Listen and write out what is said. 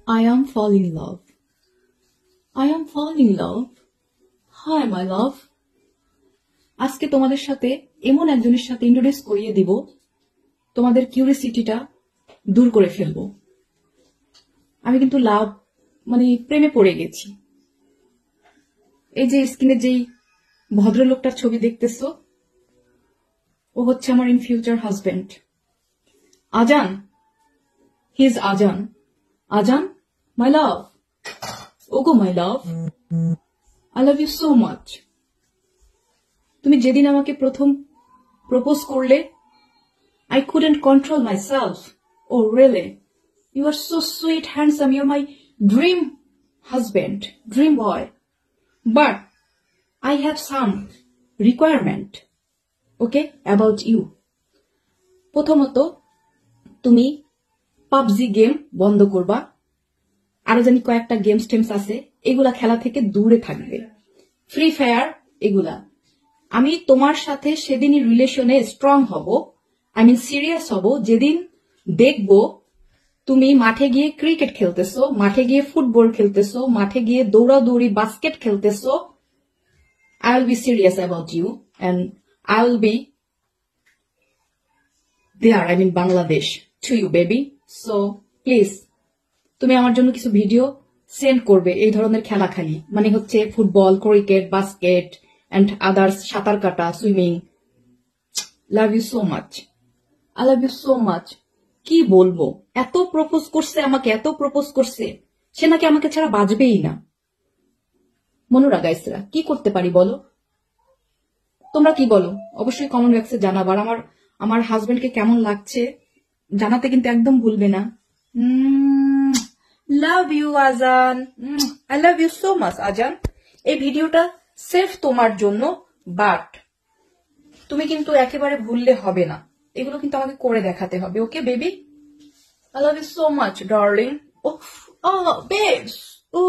I am falling in love. I am falling in love. Hi, my love. আজকে তোমাদের সাথে এমন একজনের সাথে ইন্ট্রোডিউস করিয়ে দিব, তোমাদের কিউরিসিটিটা দূর করে ফেলবো। আমি কিন্তু প্রেমে পড়ে গেছি। এই যে স্ক্রিনে যেই ভদ্রলোকটার ছবি দেখতেছো, ও হচ্ছে আমার ইন ফিউচার হাজবেন্ড আজান। হি ইজ আজান। আজান, মাই লাভ। ওগো my love, I love you so much. তুমি যেদিন আমাকে প্রথম প্রপোজ করলে, I couldn't control myself. Oh, really? You are so sweet, handsome. You're my dream husband, dream boy. But I have some requirement, okay, about you. প্রথমত, তুমি PUBG game বন্ধ করবা। আরো জানি কয়েকটা গেমস টেমস আছে, এগুলা খেলা থেকে দূরে থাকবে। ফ্রি ফায়ার এগুলা। আমি তোমার সাথে সেদিনই রিলেশনে স্ট্রং হব, সিরিয়াস হব, যেদিন দেখবো তুমি মাঠে গিয়ে ক্রিকেট খেলতেছো, মাঠে গিয়ে ফুটবল খেলতেছো, মাঠে গিয়ে দৌড়াদৌড়ি basket খেলতেছো। I will be serious about you and I will be there, Bangladesh to you, baby. So please, তুমি আমার জন্য কিছু ভিডিও সেন্ড করবে এই ধরনের খেলা খালি, হচ্ছে football, cricket, basket and others, সাঁতার কাটা, swimming. Love you so much. I love you so much. কি বলবো, এত প্রপোজ করছে আমাকে, এত প্রপোজ করছে, সে নাকি আমাকে ছাড়া বাঁচবেই না। মনুরা গাইসরা, কি করতে পারি বলো? তোমরা কি বলো অবশ্যই কমেন্ট বক্সে জানাবার। আমার হাজবেন্ডকে কেমন লাগছে জানাতে কিন্তু একদম ভুলবে না। Love you Azan. I love you so much Azan. এই ভিডিওটা সেফ তোমার জন্য, বাট তুমি কিন্তু একেবারে ভুললে হবে না, এগুলো কিন্তু আমাকে করে দেখাতে হবে। Okay baby, I love you so much darling. ও বেবস, ও